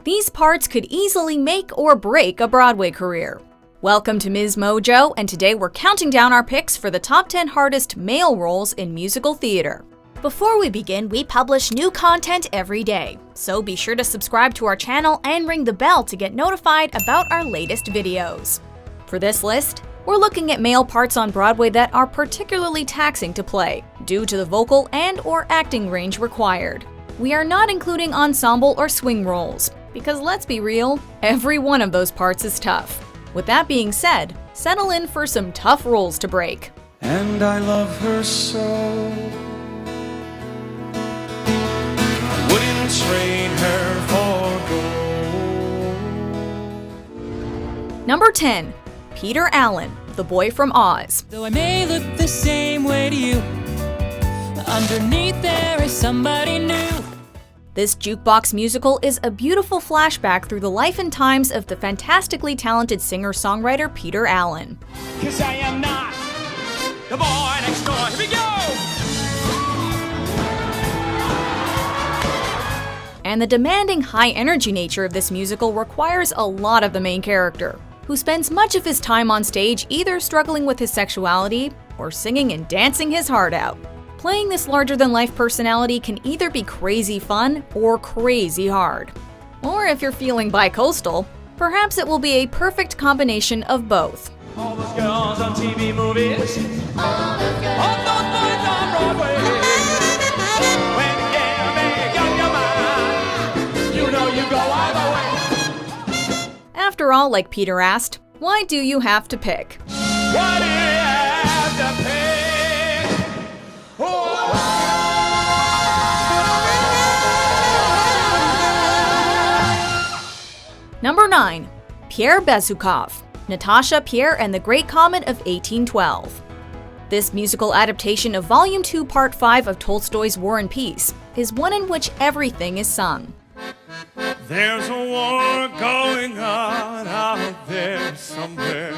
These parts could easily make or break a Broadway career. Welcome to MsMojo, and today we're counting down our picks for the top 10 hardest male roles in musical theater. Before we begin, we publish new content every day, so be sure to subscribe to our channel and ring the bell to get notified about our latest videos. For this list, we're looking at male parts on Broadway that are particularly taxing to play, due to the vocal and/or acting range required. We are not including ensemble or swing roles, because let's be real, every one of those parts is tough. With that being said, settle in for some tough rules to break. And I love her so. I wouldn't trade her for gold. Number 10. Peter Allen, the boy from Oz. Though I may look the same way to you, underneath there is somebody new. This jukebox musical is a beautiful flashback through the life and times of the fantastically talented singer-songwriter Peter Allen. 'Cause I am not the boy next door. Here we go! And the demanding, high-energy nature of this musical requires a lot of the main character, who spends much of his time on stage either struggling with his sexuality or singing and dancing his heart out. Playing this larger-than-life personality can either be crazy fun or crazy hard. Or if you're feeling bi-coastal, perhaps it will be a perfect combination of both. All those girls on TV movies, all those boys on Broadway. When you make up your mind, you know you go either way. After all, like Peter asked, why do you have to pick? Why do you have to pick? Number 9. Pierre Bezukhov, Natasha, Pierre and the Great Comet of 1812. This musical adaptation of Volume 2, Part 5 of Tolstoy's War and Peace is one in which everything is sung. There's a war going on out there somewhere,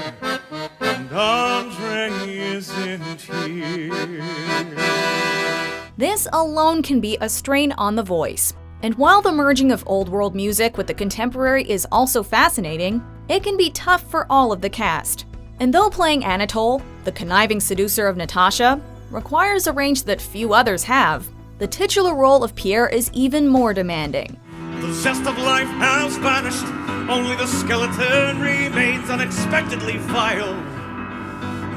and Andre isn't here. This alone can be a strain on the voice. And while the merging of old world music with the contemporary is also fascinating, it can be tough for all of the cast. And though playing Anatole, the conniving seducer of Natasha, requires a range that few others have, the titular role of Pierre is even more demanding. The zest of life has vanished, only the skeleton remains unexpectedly vile.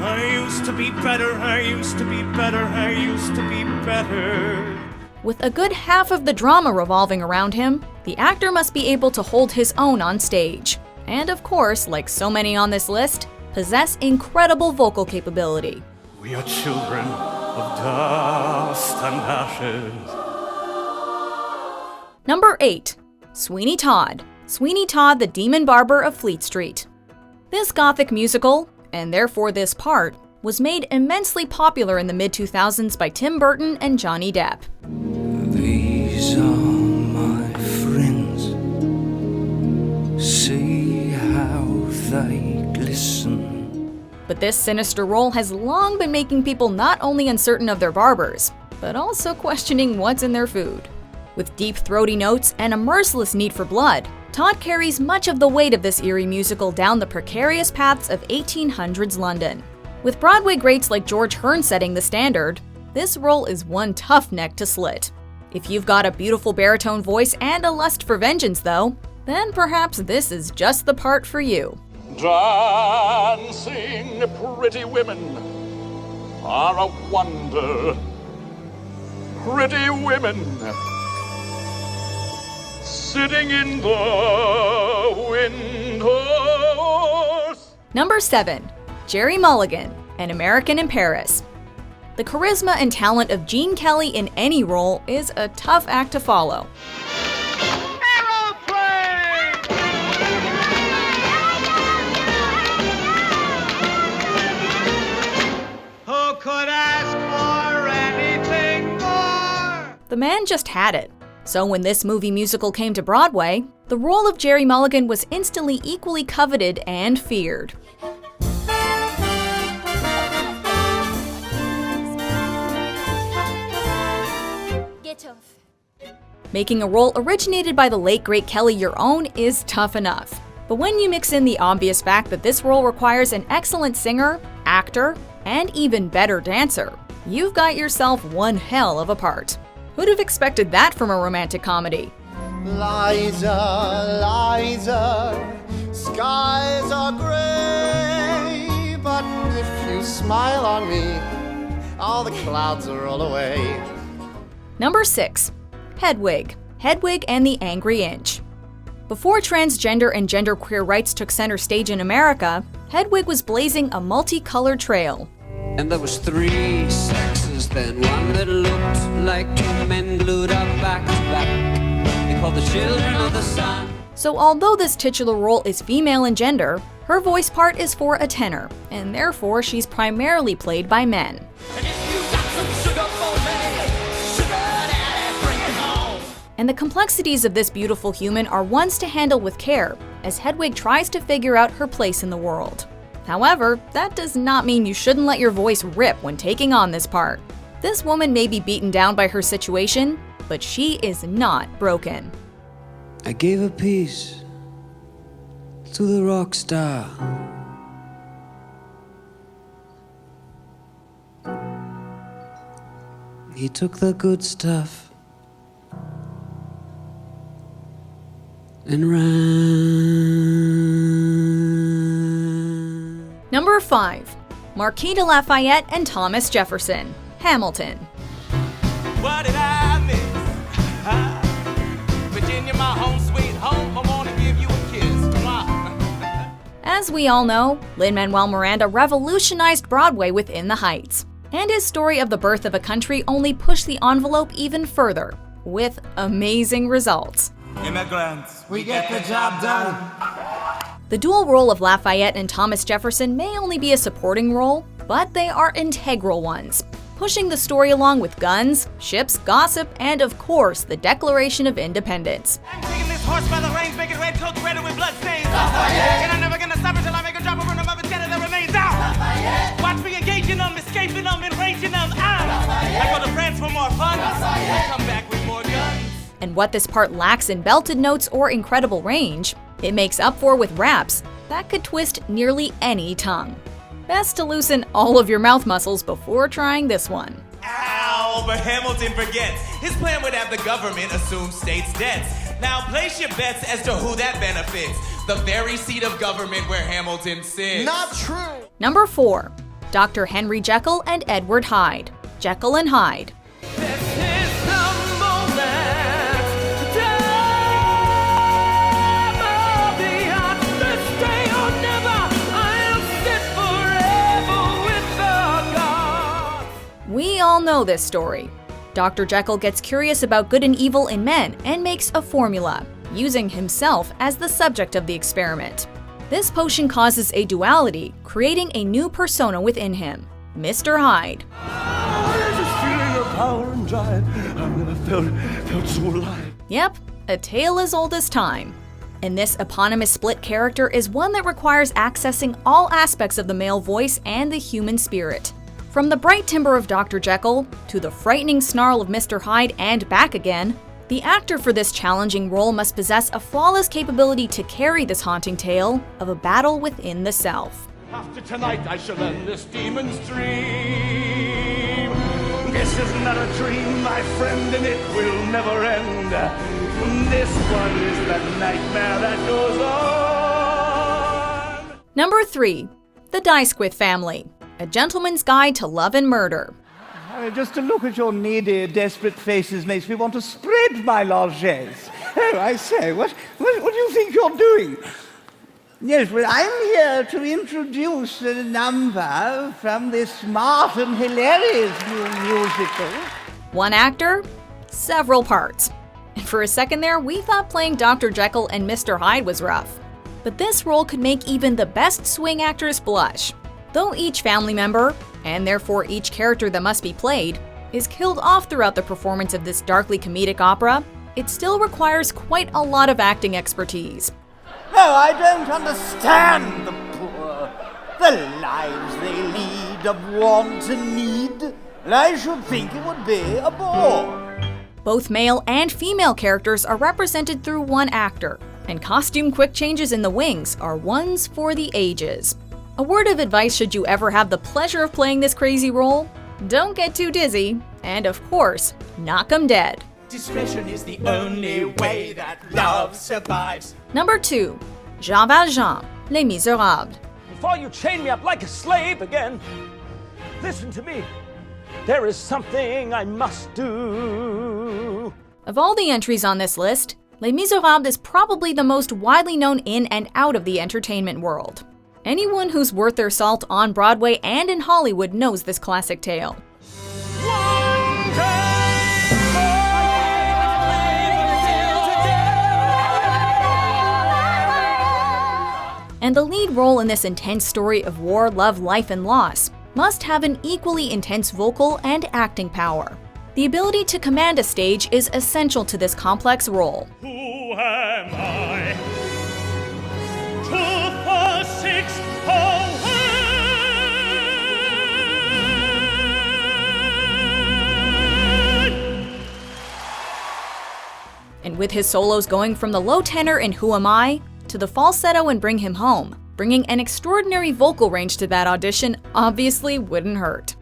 I used to be better, I used to be better, I used to be better. With a good half of the drama revolving around him, the actor must be able to hold his own on stage. And of course, like so many on this list, possess incredible vocal capability. We are children of dust and ashes. Number 8. Sweeney Todd, Sweeney Todd the Demon Barber of Fleet Street. This gothic musical, and therefore this part, was made immensely popular in the mid-2000s by Tim Burton and Johnny Depp. These are my friends, see how they glisten. But this sinister role has long been making people not only uncertain of their barbers, but also questioning what's in their food. With deep throaty notes and a merciless need for blood, Todd carries much of the weight of this eerie musical down the precarious paths of 1800s London. With Broadway greats like George Hearn setting the standard, this role is one tough neck to slit. If you've got a beautiful baritone voice and a lust for vengeance, though, then perhaps this is just the part for you. Dancing pretty women are a wonder. Pretty women sitting in the windows. Number 7. Jerry Mulligan, An American in Paris. The charisma and talent of Gene Kelly in any role is a tough act to follow. Who could ask for anything more? The man just had it. So when this movie musical came to Broadway, the role of Jerry Mulligan was instantly equally coveted and feared. Making a role originated by the late great Kelly your own is tough enough. But when you mix in the obvious fact that this role requires an excellent singer, actor, and even better dancer, you've got yourself one hell of a part. Who'd have expected that from a romantic comedy? Liza, Liza, skies are gray, but if you smile on me, all the clouds will roll away. Number 6. Hedwig. Hedwig and the Angry Inch. Before transgender and genderqueer rights took center stage in America, Hedwig was blazing a multicolored trail. And there was 3 sexes then, one that looked like 2 men glued up back to back. They called the children of the sun. So although this titular role is female in gender, her voice part is for a tenor, and therefore she's primarily played by men. And the complexities of this beautiful human are ones to handle with care, as Hedwig tries to figure out her place in the world. However, that does not mean you shouldn't let your voice rip when taking on this part. This woman may be beaten down by her situation, but she is not broken. I gave a piece to the rock star. He took the good stuff and ran. Number 5. Marquis de Lafayette and Thomas Jefferson. Hamilton. What did I miss? Virginia, my home sweet home. I want to give you a kiss. Mwah. As we all know, Lin-Manuel Miranda revolutionized Broadway within the Heights, and his story of the birth of a country only pushed the envelope even further, with amazing results. Immigrants, we get the job done. The dual role of Lafayette and Thomas Jefferson may only be a supporting role, but they are integral ones, pushing the story along with guns, ships, gossip, and of course, the Declaration of Independence. I'm taking this horse by the reins, making red coat red with blood stains. And I'm never gonna stop until I make a drop over the mother dead that remains out. Watch me engaging them, escaping them, enraging them out. I go to France for more fun. I come back with more guns. And what this part lacks in belted notes or incredible range, it makes up for with raps that could twist nearly any tongue. Best to loosen all of your mouth muscles before trying this one. Ow, but Hamilton forgets. His plan would have the government assume states' debts. Now place your bets as to who that benefits. The very seat of government where Hamilton sits. Not true. Number 4. Dr. Henry Jekyll and Edward Hyde. Jekyll and Hyde. We all know this story. Dr. Jekyll gets curious about good and evil in men and makes a formula, using himself as the subject of the experiment. This potion causes a duality, creating a new persona within him, Mr. Hyde. There's this feeling of power and drive I've never felt so alive. Yep, a tale as old as time. And this eponymous split character is one that requires accessing all aspects of the male voice and the human spirit. From the bright timbre of Dr. Jekyll to the frightening snarl of Mr. Hyde and back again, the actor for this challenging role must possess a flawless capability to carry this haunting tale of a battle within the self. After tonight I shall end this demon's dream. This is not a dream, my friend, and it will never end. This one is the nightmare that goes on. Number 3. The Dysquith Family. A Gentleman's Guide to Love and Murder. Just to look at your needy, desperate faces makes me want to spread my largesse. Oh, I say, what do you think you're doing? Yes, well, I'm here to introduce a number from this smart and hilarious new musical. One actor, several parts. And for a second there, we thought playing Dr. Jekyll and Mr. Hyde was rough. But this role could make even the best swing actors blush. Though each family member, and therefore each character that must be played, is killed off throughout the performance of this darkly comedic opera, it still requires quite a lot of acting expertise. Oh, I don't understand the poor, the lives they lead of want and need. I should think it would be a bore. Both male and female characters are represented through one actor, and costume quick changes in the wings are ones for the ages. A word of advice should you ever have the pleasure of playing this crazy role: don't get too dizzy, and of course, knock 'em dead. Discretion is the only way that love survives. Number 2. Jean Valjean, Les Miserables. Before you chain me up like a slave again, listen to me. There is something I must do. Of all the entries on this list, Les Miserables is probably the most widely known in and out of the entertainment world. Anyone who's worth their salt on Broadway and in Hollywood knows this classic tale. And the lead role in this intense story of war, love, life, and loss must have an equally intense vocal and acting power. The ability to command a stage is essential to this complex role. Who am I to forsake away? And with his solos going from the low tenor in Who Am I to the falsetto in Bring Him Home, bringing an extraordinary vocal range to that audition obviously wouldn't hurt.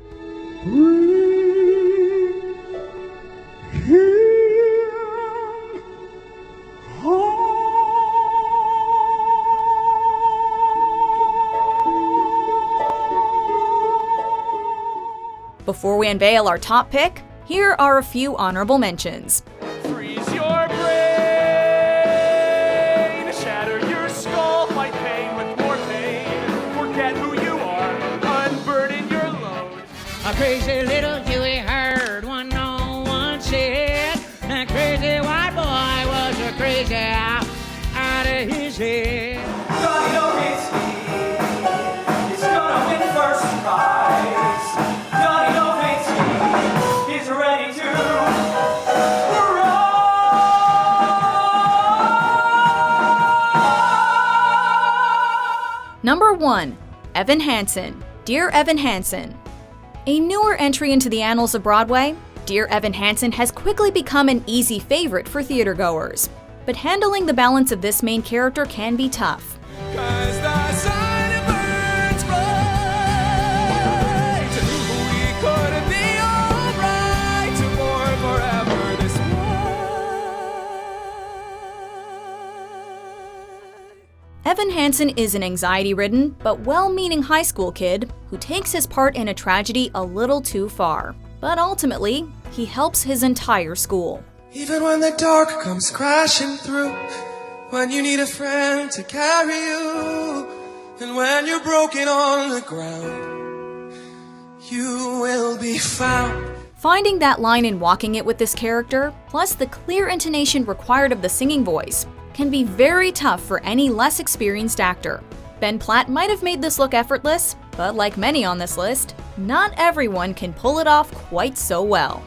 Before we unveil our top pick, here are a few honorable mentions. Freeze your brain, shatter your skull, fight pain with more pain, forget who you are, unburden your load. A crazy little Huey heard what no one said. That crazy white boy was a crazy out of his head. Johnny don't hate me. He's gonna win first prize. Johnny don't hate me. He's ready to run. Number 1. Evan Hansen, Dear Evan Hansen. A newer entry into the annals of Broadway, Dear Evan Hansen has quickly become an easy favorite for theatergoers. But handling the balance of this main character can be tough. 'Cause the sun it burns bright. We could be alright to mourn forever this way. Evan Hansen is an anxiety-ridden but well-meaning high school kid who takes his part in a tragedy a little too far. But ultimately, he helps his entire school. Even when the dark comes crashing through, when you need a friend to carry you, and when you're broken on the ground, you will be found. Finding that line and walking it with this character, plus the clear intonation required of the singing voice, can be very tough for any less experienced actor. Ben Platt might have made this look effortless, but like many on this list, not everyone can pull it off quite so well.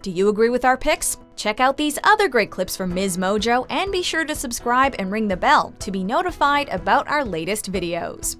Do you agree with our picks? Check out these other great clips from MsMojo and be sure to subscribe and ring the bell to be notified about our latest videos.